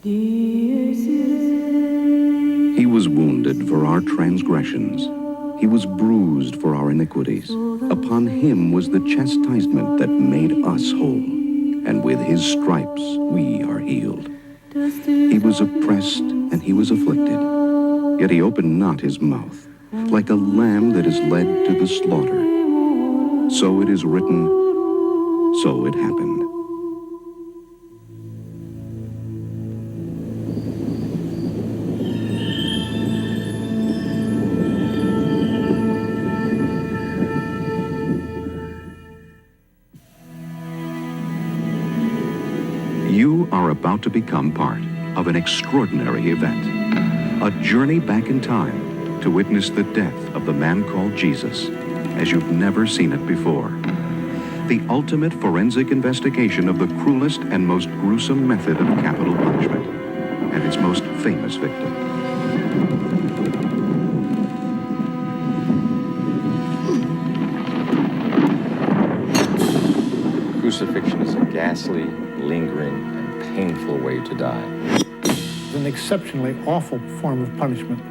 He was wounded for our transgressions. He was bruised for our iniquities. Upon him was the chastisement that made us whole. And with his stripes we are healed. He was oppressed and he was afflicted. Yet he opened not his mouth. Like a lamb that is led to the slaughter, so it is written, so it happened. You are about to become part of an extraordinary event, a journey back in time to witness the death of the man called Jesus as you've never seen it before. The ultimate forensic investigation of the cruelest and most gruesome method of capital punishment and its most famous victim. Crucifixion is a ghastly, lingering, and painful way to die. It's an exceptionally awful form of punishment.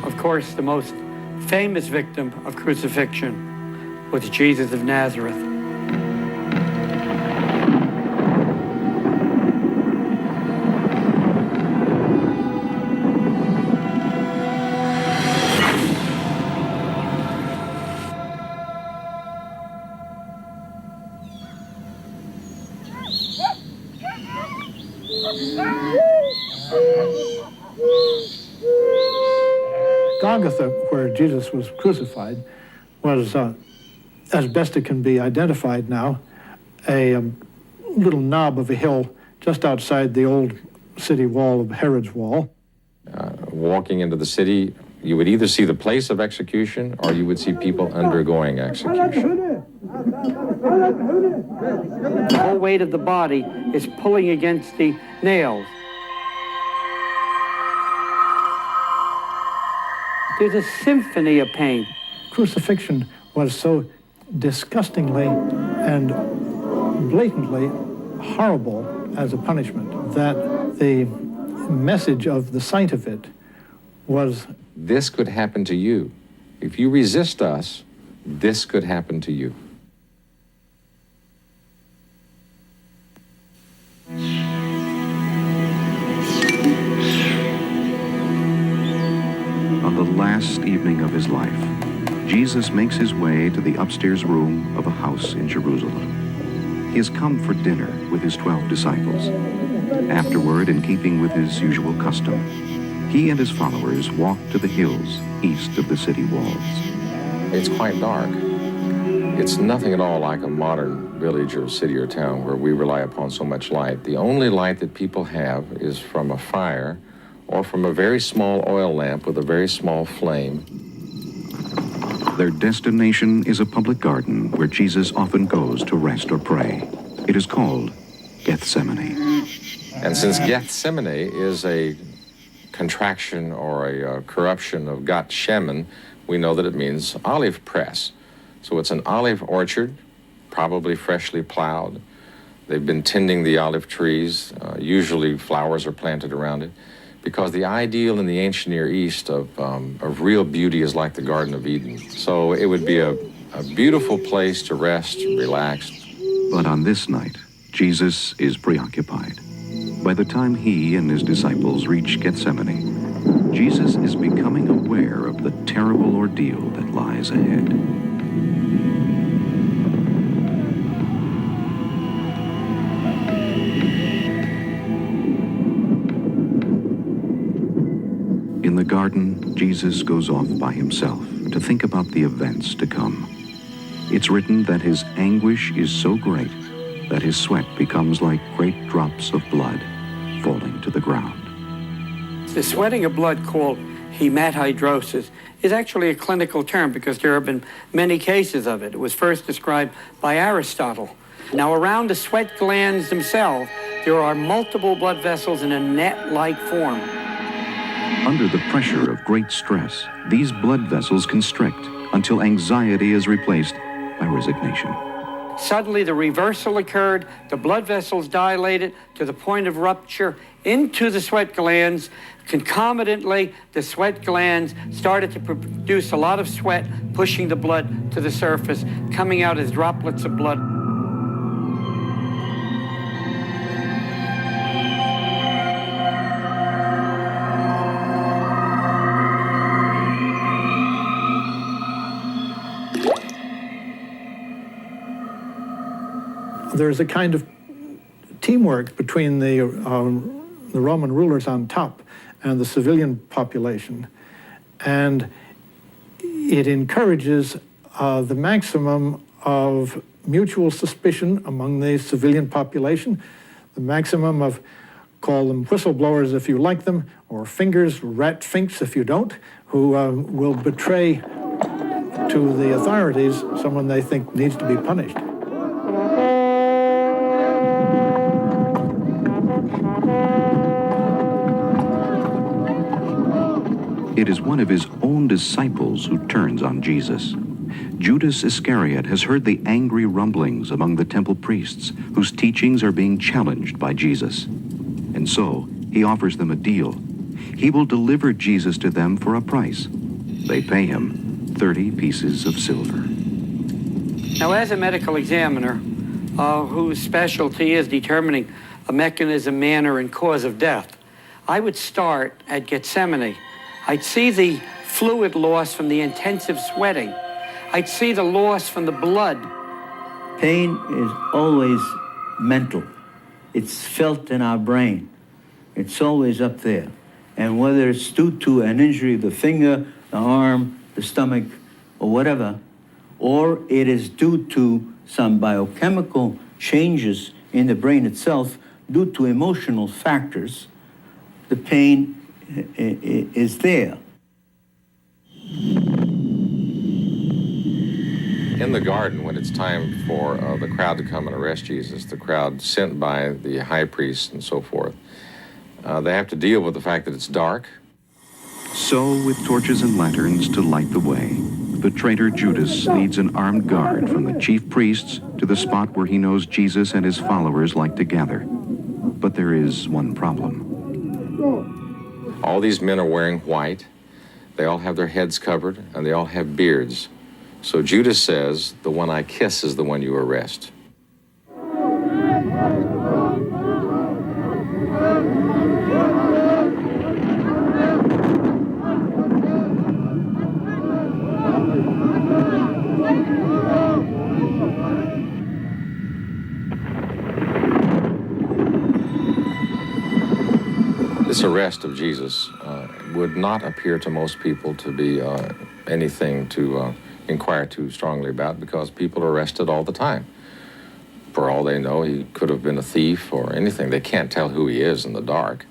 Of course, the most famous victim of crucifixion was Jesus of Nazareth. Golgotha, where Jesus was crucified, was, as best it can be identified now, a little knob of a hill just outside the old city wall of Herod's Wall. Walking into the city, you would either see the place of execution or you would see people undergoing execution. The whole weight of the body is pulling against the nails. There's a symphony of pain. Crucifixion was so disgustingly and blatantly horrible as a punishment that the message of the sight of it was, this could happen to you. If you resist us, this could happen to you. On the last evening of his life, Jesus makes his way to the upstairs room of a house in Jerusalem. He has come for dinner with his 12 disciples. Afterward, in keeping with his usual custom, he and his followers walk to the hills east of the city walls. It's quite dark. It's nothing at all like a modern village or city or town where we rely upon so much light. The only light that people have is from a fire or from a very small oil lamp with a very small flame. Their destination is a public garden where Jesus often goes to rest or pray. It is called Gethsemane. And since Gethsemane is a contraction or a corruption of Gat Shemen, we know that it means olive press. So it's an olive orchard, probably freshly plowed. They've been tending the olive trees. Usually flowers are planted around it, because the ideal in the ancient Near East of real beauty is like the Garden of Eden. So it would be a beautiful place to rest and relax. But on this night, Jesus is preoccupied. By the time he and his disciples reach Gethsemane, Jesus is becoming aware of the terrible ordeal that lies ahead. In the garden, Jesus goes off by himself to think about the events to come. It's written that his anguish is so great that his sweat becomes like great drops of blood falling to the ground. The sweating of blood, called hematidrosis, is actually a clinical term because there have been many cases of it. It was first described by Aristotle. Now, around the sweat glands themselves, there are multiple blood vessels in a net-like form. Under the pressure of great stress, these blood vessels constrict until anxiety is replaced by resignation. Suddenly the reversal occurred, the blood vessels dilated to the point of rupture into the sweat glands. Concomitantly, the sweat glands started to produce a lot of sweat, pushing the blood to the surface, coming out as droplets of blood. There's a kind of teamwork between the Roman rulers on top and the civilian population, and it encourages the maximum of mutual suspicion among the civilian population, the maximum of, call them whistleblowers if you like them, or fingers, rat finks if you don't, who will betray to the authorities someone they think needs to be punished. It is one of his own disciples who turns on Jesus. Judas Iscariot has heard the angry rumblings among the temple priests whose teachings are being challenged by Jesus. And so he offers them a deal. He will deliver Jesus to them for a price. They pay him 30 pieces of silver. Now, as a medical examiner whose specialty is determining a mechanism, manner, and cause of death, I would start at Gethsemane. I'd see the fluid loss from the intensive sweating. I'd see the loss from the blood. Pain is always mental. It's felt in our brain. It's always up there. And whether it's due to an injury of the finger, the arm, the stomach, or whatever, or it is due to some biochemical changes in the brain itself due to emotional factors, the pain is there. In the garden, when it's time for the crowd to come and arrest Jesus, the crowd sent by the high priest and so forth, they have to deal with the fact that it's dark. So, with torches and lanterns to light the way, the traitor Judas leads an armed guard from the chief priests to the spot where he knows Jesus and his followers like to gather. But there is one problem. All these men are wearing white. They all have their heads covered, and they all have beards. So Judas says, the one I kiss is the one you arrest. This arrest of Jesus would not appear to most people to be anything to inquire too strongly about, because people are arrested all the time. For all they know, he could have been a thief or anything. They can't tell who he is in the dark.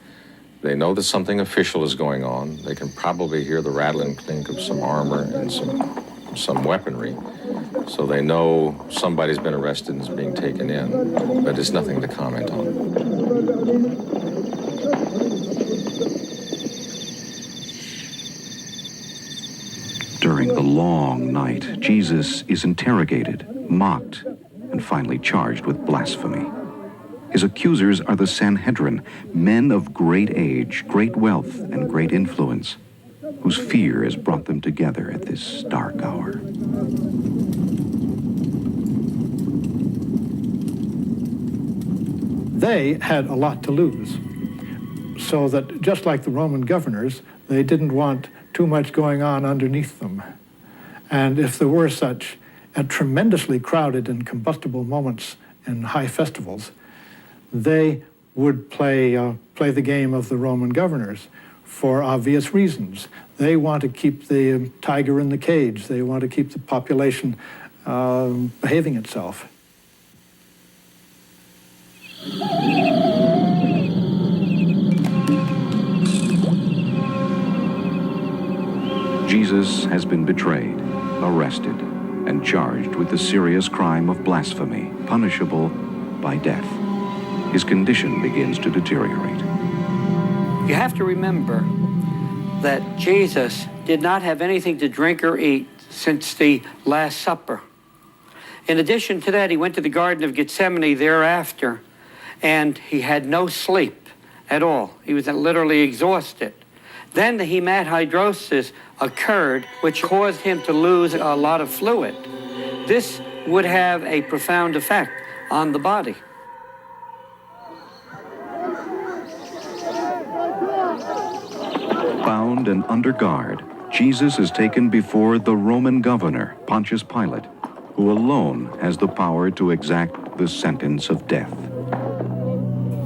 They know that something official is going on. They can probably hear the rattle and clink of some armor and some weaponry. So they know somebody's been arrested and is being taken in, but it's nothing to comment on. During the long night, Jesus is interrogated, mocked, and finally charged with blasphemy. His accusers are the Sanhedrin, men of great age, great wealth, and great influence, whose fear has brought them together at this dark hour. They had a lot to lose, so that just like the Roman governors, they didn't want too much going on underneath them. And if there were such at tremendously crowded and combustible moments in high festivals, they would play the game of the Roman governors for obvious reasons. They want to keep the tiger in the cage. They want to keep the population behaving itself. Jesus has been betrayed, arrested, and charged with the serious crime of blasphemy, punishable by death. His condition begins to deteriorate. You have to remember that Jesus did not have anything to drink or eat since the Last Supper. In addition to that, he went to the Garden of Gethsemane thereafter, and he had no sleep at all. He was literally exhausted. Then the hematidrosis occurred, which caused him to lose a lot of fluid. This would have a profound effect on the body. Bound and under guard, Jesus is taken before the Roman governor, Pontius Pilate, who alone has the power to exact the sentence of death.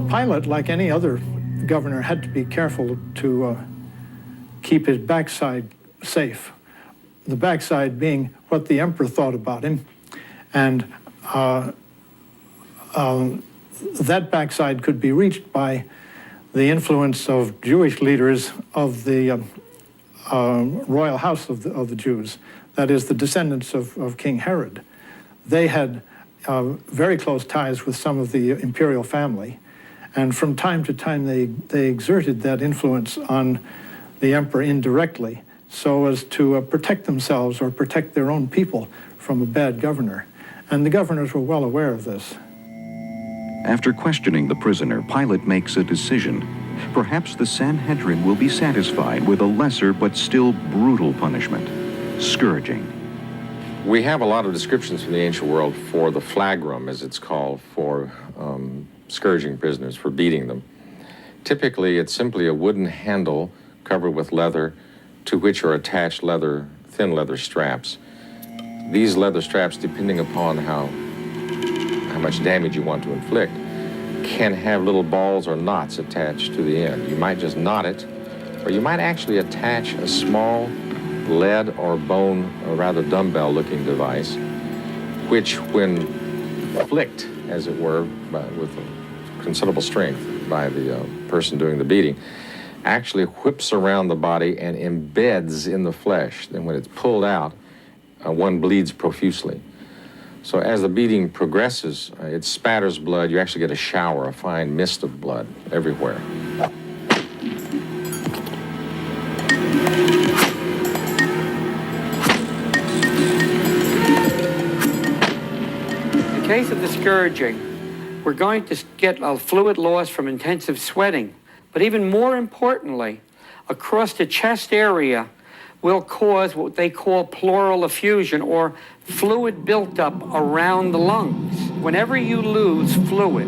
Pilate, like any other governor, had to be careful to keep his backside safe. The backside being what the emperor thought about him. And that backside could be reached by the influence of Jewish leaders of the royal house of the Jews, that is, the descendants of King Herod. They had very close ties with some of the imperial family, and from time to time they exerted that influence on the emperor indirectly so as to protect themselves or protect their own people from a bad governor. And the governors were well aware of this. After questioning the prisoner, Pilate makes a decision. Perhaps the Sanhedrin will be satisfied with a lesser but still brutal punishment: scourging. We have a lot of descriptions from the ancient world for the flagrum, as it's called, for scourging prisoners, for beating them. Typically, it's simply a wooden handle covered with leather to which are attached thin leather straps. These leather straps, depending upon how much damage you want to inflict, can have little balls or knots attached to the end. You might just knot it, or you might actually attach a small lead or bone, or rather dumbbell-looking device, which, when flicked, as it were, with considerable strength by the person doing the beating, actually whips around the body and embeds in the flesh. Then when it's pulled out, one bleeds profusely. So as the beating progresses, it spatters blood. You actually get a shower, a fine mist of blood everywhere. In the case of the scourging, we're going to get a fluid loss from intensive sweating. But even more importantly, across the chest area will cause what they call pleural effusion, or fluid buildup around the lungs. Whenever you lose fluid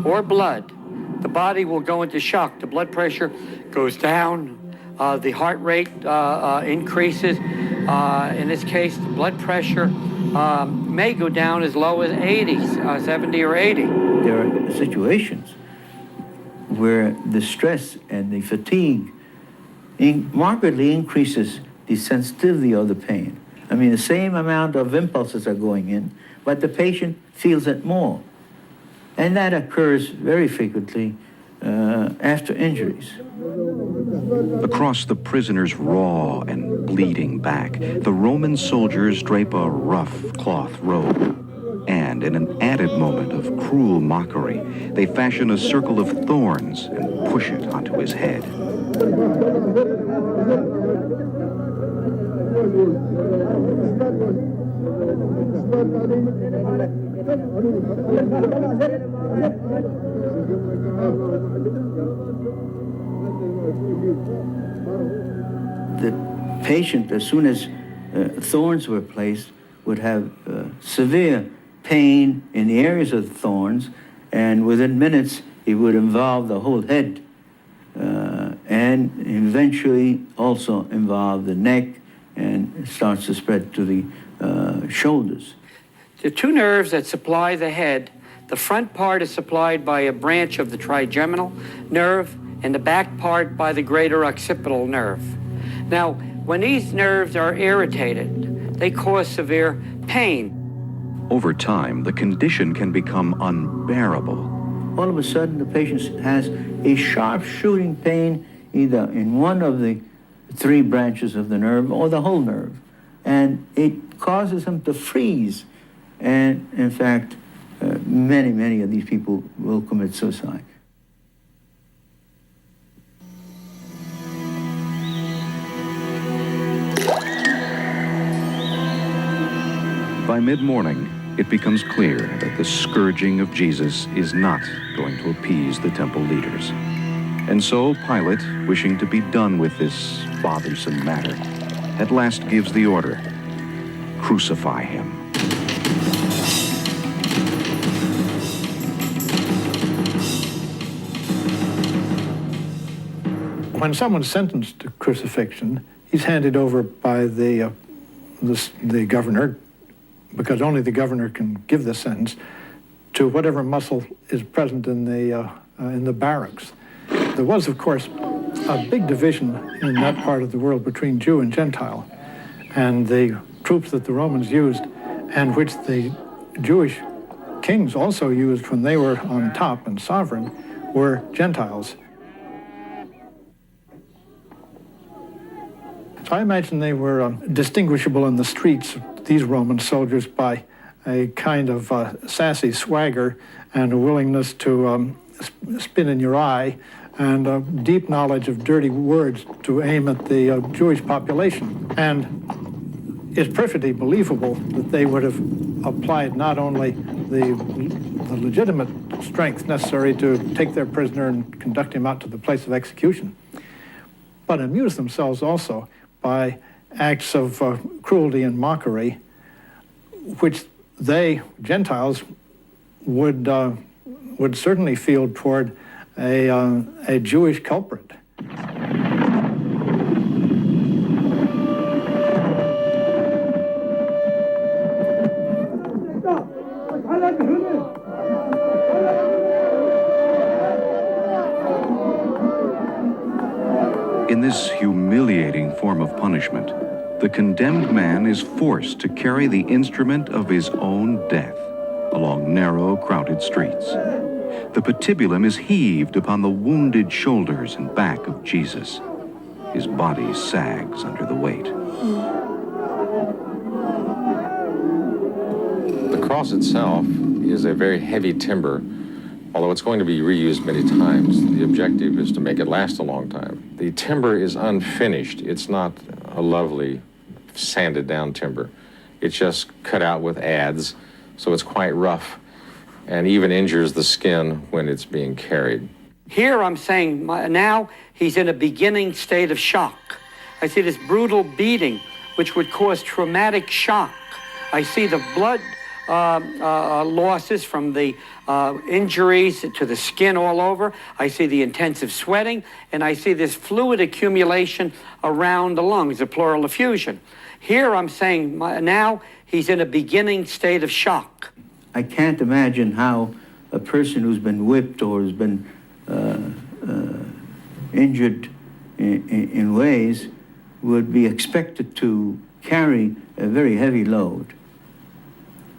or blood, the body will go into shock. The blood pressure goes down, the heart rate increases. In this case, the blood pressure may go down as low as 70 or 80. There are situations where the stress and the fatigue markedly increases the sensitivity of the pain. I mean, the same amount of impulses are going in, but the patient feels it more. And that occurs very frequently after injuries. Across the prisoner's raw and bleeding back, the Roman soldiers drape a rough cloth robe. And in an added moment of cruel mockery, they fashion a circle of thorns and push it onto his head. The patient, as soon as thorns were placed, would have severe pain in the areas of the thorns, and within minutes it would involve the whole head, and eventually also involve the neck, and starts to spread to the shoulders. The two nerves that supply the head, the front part is supplied by a branch of the trigeminal nerve, and the back part by the greater occipital nerve. Now, when these nerves are irritated, they cause severe pain. Over time, the condition can become unbearable. All of a sudden, the patient has a sharp shooting pain either in one of the three branches of the nerve or the whole nerve. And it causes him to freeze. And in fact, many of these people will commit suicide. By mid-morning, it becomes clear that the scourging of Jesus is not going to appease the temple leaders. And so Pilate, wishing to be done with this bothersome matter, at last gives the order, crucify him. When someone's sentenced to crucifixion, he's handed over by the governor, because only the governor can give the sentence, to whatever muscle is present in the barracks. There was, of course, a big division in that part of the world between Jew and Gentile, and the troops that the Romans used, and which the Jewish kings also used when they were on top and sovereign, were Gentiles. So I imagine they were distinguishable in the streets, these Roman soldiers, by a kind of sassy swagger and a willingness to spin in your eye, and a deep knowledge of dirty words to aim at the Jewish population. And it's perfectly believable that they would have applied not only the legitimate strength necessary to take their prisoner and conduct him out to the place of execution, but amused themselves also by acts of cruelty and mockery, which they, Gentiles, would certainly feel toward a Jewish culprit. In this humiliating form of punishment, the condemned man is forced to carry the instrument of his own death along narrow, crowded streets. The patibulum is heaved upon the wounded shoulders and back of Jesus. His body sags under the weight. The cross itself is a very heavy timber. Although it's going to be reused many times, the objective is to make it last a long time. The timber is unfinished. It's not a lovely sanded down timber. It's just cut out with adze, so it's quite rough and even injures the skin when it's being carried. Here I'm saying now he's in a beginning state of shock. I see this brutal beating, which would cause traumatic shock. I see the blood losses from the injuries to the skin all over. I see the intensive sweating, and I see this fluid accumulation around the lungs, the pleural effusion. Here I'm saying now he's in a beginning state of shock. I can't imagine how a person who's been whipped or has been injured in ways would be expected to carry a very heavy load.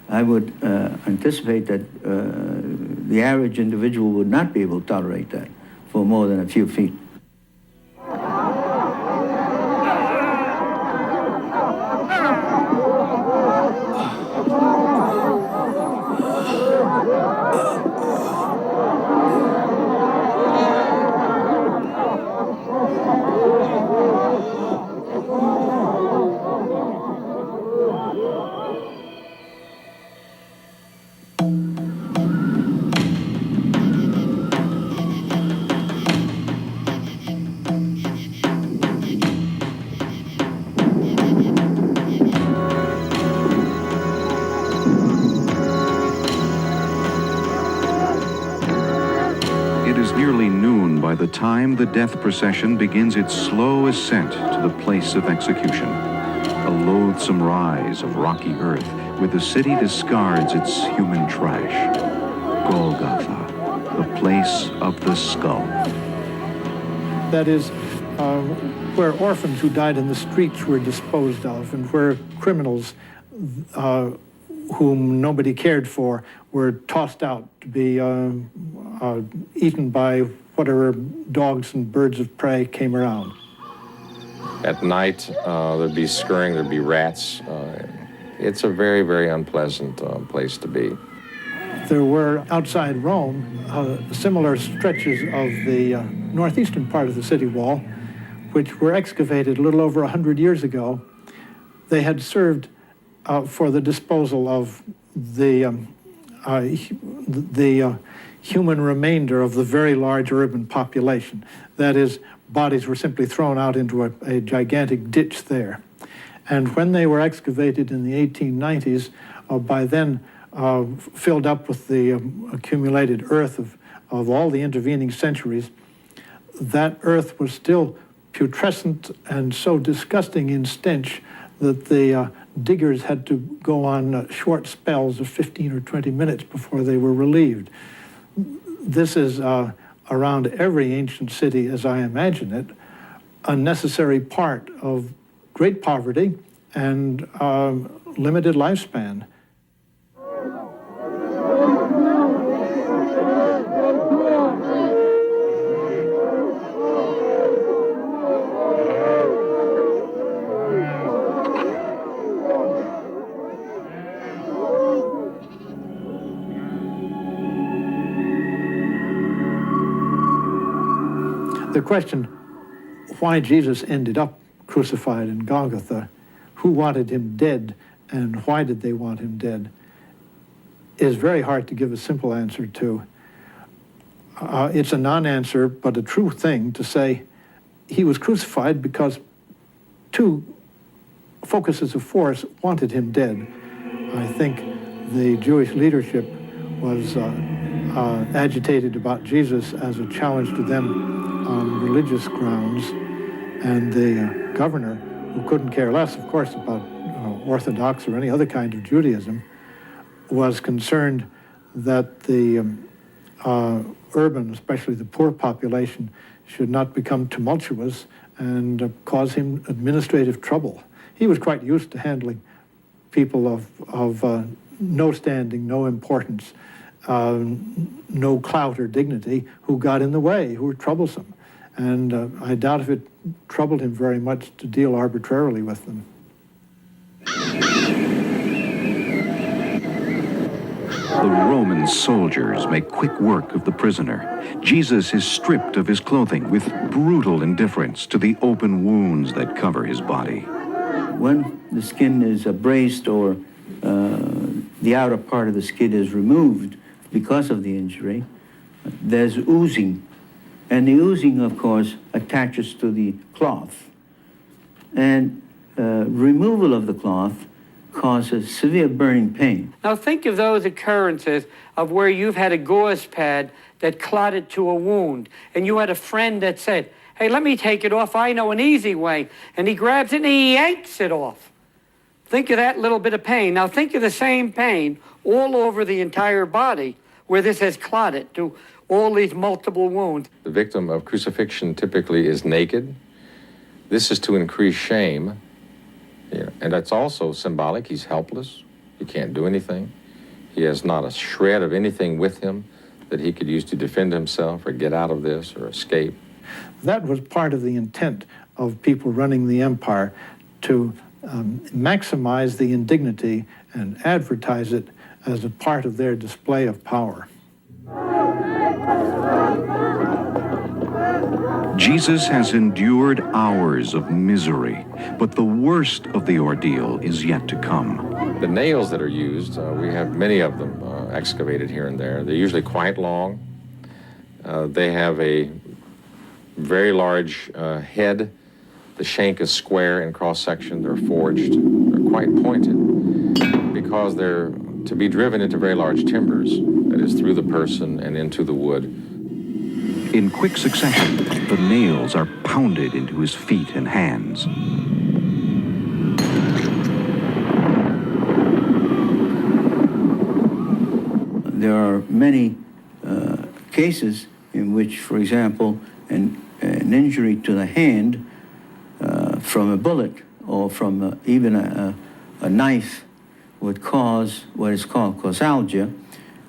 I would anticipate that the average individual would not be able to tolerate that for more than a few feet. By the time the death procession begins its slow ascent to the place of execution, a loathsome rise of rocky earth where the city discards its human trash. Golgotha, the place of the skull. That is, where orphans who died in the streets were disposed of, and where criminals whom nobody cared for were tossed out to be eaten by whatever dogs and birds of prey came around. At night, there'd be scurrying, there'd be rats. It's a very, very unpleasant place to be. There were, outside Rome, similar stretches of the northeastern part of the city wall, which were excavated a little over 100 years ago. They had served for the disposal of the human remainder of the very large urban population. That is, bodies were simply thrown out into a gigantic ditch there. And when they were excavated in the 1890s, by then filled up with the accumulated earth of all the intervening centuries, that earth was still putrescent and so disgusting in stench that the diggers had to go on short spells of 15 or 20 minutes before they were relieved. This is around every ancient city, as I imagine it, a necessary part of great poverty and limited lifespan. The question why Jesus ended up crucified in Golgotha, who wanted him dead, and why did they want him dead, is very hard to give a simple answer to. It's a non-answer, but a true thing to say he was crucified because two focuses of force wanted him dead. I think the Jewish leadership was agitated about Jesus as a challenge to them on religious grounds, and the governor, who couldn't care less, of course, about Orthodox or any other kind of Judaism, was concerned that the urban, especially the poor population, should not become tumultuous and cause him administrative trouble. He was quite used to handling people of no standing, no importance, no clout or dignity, who got in the way, who were troublesome. And I doubt if it troubled him very much to deal arbitrarily with them. The Roman soldiers make quick work of the prisoner. Jesus is stripped of his clothing with brutal indifference to the open wounds that cover his body. When the skin is abrased or the outer part of the skin is removed because of the injury, there's oozing. And the oozing, of course, attaches to the cloth. And removal of the cloth causes severe burning pain. Now think of those occurrences of where you've had a gauze pad that clotted to a wound, and you had a friend that said, "Hey, let me take it off, I know an easy way." And he grabs it and he yanks it off. Think of that little bit of pain. Now think of the same pain all over the entire body where this has clotted to all these multiple wounds. The victim of crucifixion typically is naked. This is to increase shame. And that's also symbolic. He's helpless. He can't do anything. He has not a shred of anything with him that he could use to defend himself or get out of this or escape. That was part of the intent of people running the empire, to maximize the indignity and advertise it as a part of their display of power. Jesus has endured hours of misery, but the worst of the ordeal is yet to come. The nails that are used, we have many of them excavated here and there. They're usually quite long. They have a very large head. The shank is square in cross-section. They're forged. They're quite pointed because they're to be driven into very large timbers, that is, through the person and into the wood. In quick succession, the nails are pounded into his feet and hands. There are many cases in which, for example, an injury to the hand from a bullet or from even a knife would cause what is called causalgia,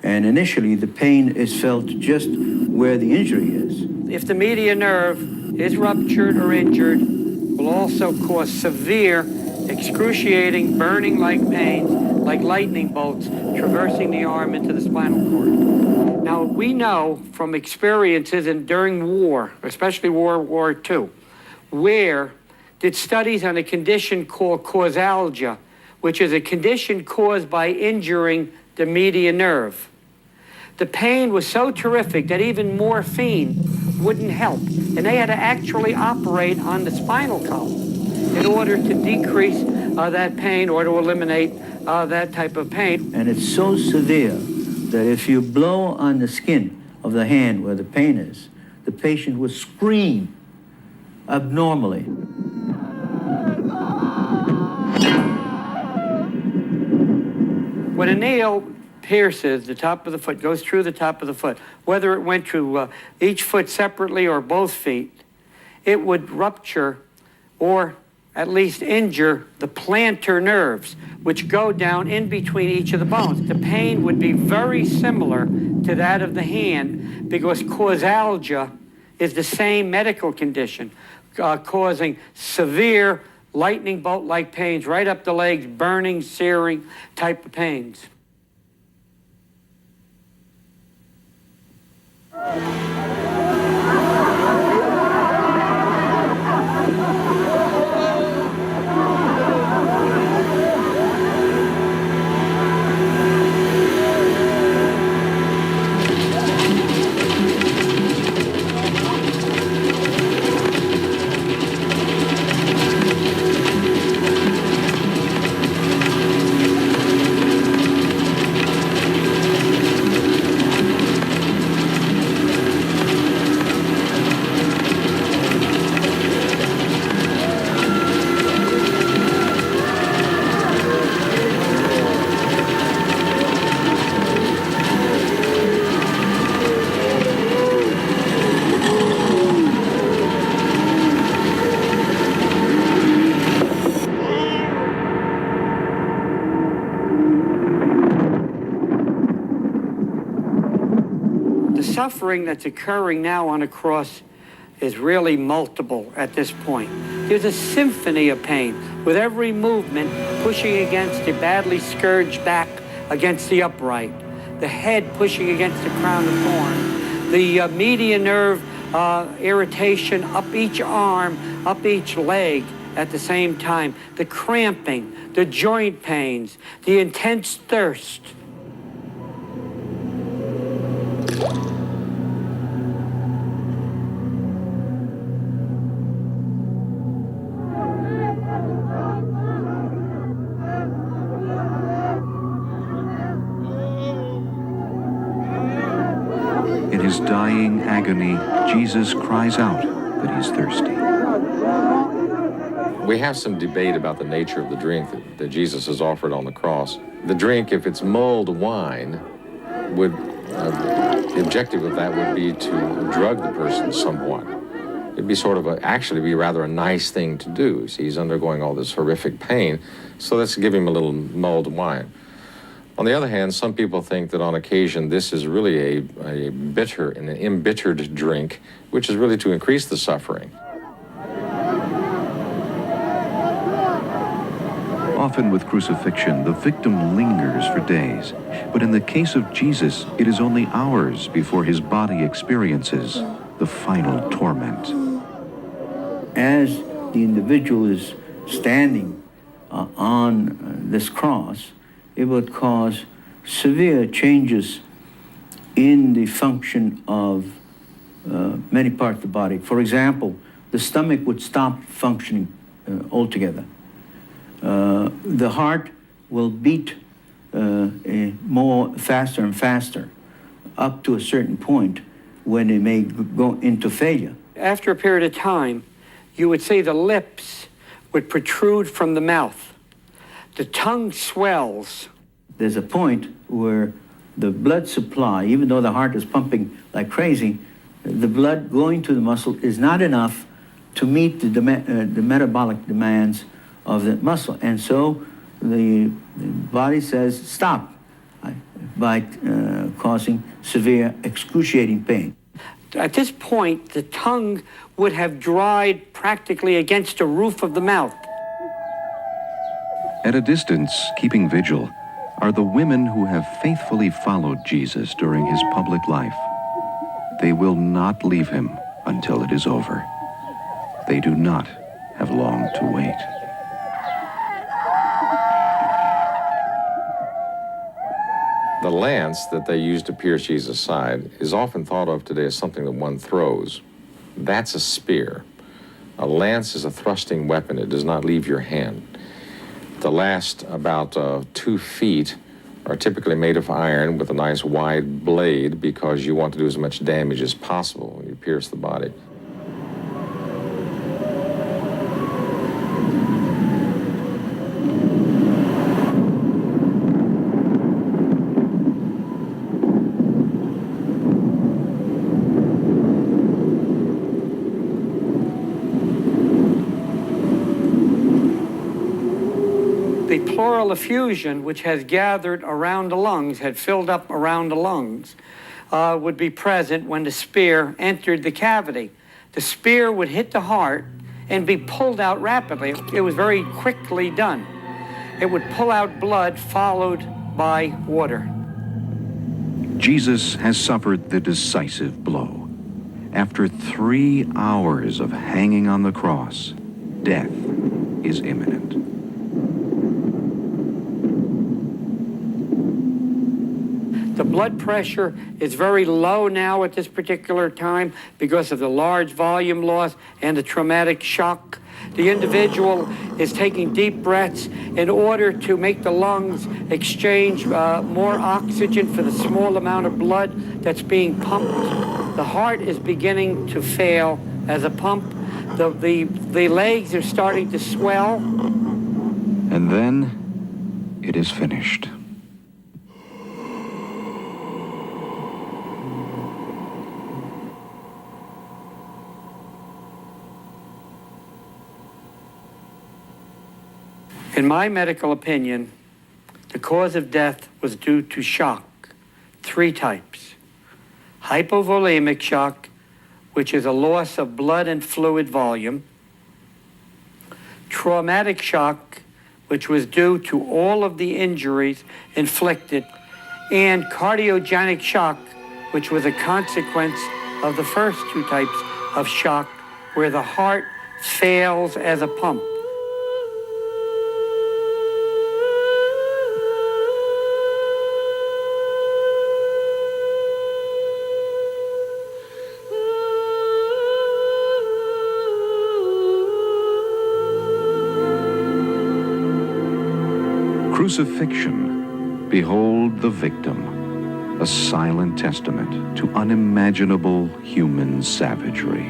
and initially the pain is felt just where the injury is. If the median nerve is ruptured or injured, will also cause severe, excruciating, burning-like pains, like lightning bolts traversing the arm into the spinal cord. Now, we know from experiences during war, especially World War II, where did studies on a condition called causalgia, which is a condition caused by injuring the median nerve. The pain was so terrific that even morphine wouldn't help, and they had to actually operate on the spinal column in order to decrease that pain or to eliminate that type of pain. And it's so severe that if you blow on the skin of the hand where the pain is, the patient would scream abnormally. When a nail pierces the top of the foot, goes through the top of the foot, whether it went through each foot separately or both feet, it would rupture or at least injure the plantar nerves, which go down in between each of the bones. The pain would be very similar to that of the hand because causalgia is the same medical condition, causing severe lightning bolt-like pains right up the legs, burning, searing type of pains. Suffering that's occurring now on a cross is really multiple at this point. There's a symphony of pain with every movement pushing against the badly scourged back against the upright, the head pushing against the crown of thorns, the median nerve irritation up each arm, up each leg at the same time, the cramping, the joint pains, the intense thirst. In his dying agony, Jesus cries out that he's thirsty. We have some debate about the nature of the drink that Jesus has offered on the cross. The drink, if it's mulled wine, would the objective of that would be to drug the person somewhat. It'd be sort of actually be rather a nice thing to do. See, he's undergoing all this horrific pain, so let's give him a little mulled wine. On the other hand, some people think that on occasion this is really a bitter and an embittered drink, which is really to increase the suffering. Often with crucifixion, the victim lingers for days. But in the case of Jesus, it is only hours before his body experiences the final torment. As the individual is standing on this cross, it would cause severe changes in the function of many parts of the body. For example, the stomach would stop functioning altogether. The heart will beat more faster and faster up to a certain point when it may go into failure. After a period of time, you would see the lips would protrude from the mouth. The tongue swells. There's a point where the blood supply, even though the heart is pumping like crazy, the blood going to the muscle is not enough to meet the metabolic demands of the muscle. And so the body says stop by causing severe excruciating pain. At this point, the tongue would have dried practically against the roof of the mouth. At a distance, keeping vigil, are the women who have faithfully followed Jesus during his public life. They will not leave him until it is over. They do not have long to wait. The lance that they used to pierce Jesus' side is often thought of today as something that one throws. That's a spear. A lance is a thrusting weapon. It does not leave your hand. The last about 2 feet are typically made of iron with a nice wide blade because you want to do as much damage as possible when you pierce the body. The pleural effusion, which has gathered around the lungs, had filled up around the lungs, would be present when the spear entered the cavity. The spear would hit the heart and be pulled out rapidly. It was very quickly done. It would pull out blood followed by water. Jesus has suffered the decisive blow. After 3 hours of hanging on the cross, death is imminent. The blood pressure is very low now at this particular time because of the large volume loss and the traumatic shock. The individual is taking deep breaths in order to make the lungs exchange more oxygen for the small amount of blood that's being pumped. The heart is beginning to fail as a pump. The legs are starting to swell. And then it is finished. In my medical opinion, the cause of death was due to shock, 3 types. Hypovolemic shock, which is a loss of blood and fluid volume. Traumatic shock, which was due to all of the injuries inflicted. And cardiogenic shock, which was a consequence of the first 2 types of shock, where the heart fails as a pump. Crucifixion, behold the victim, a silent testament to unimaginable human savagery.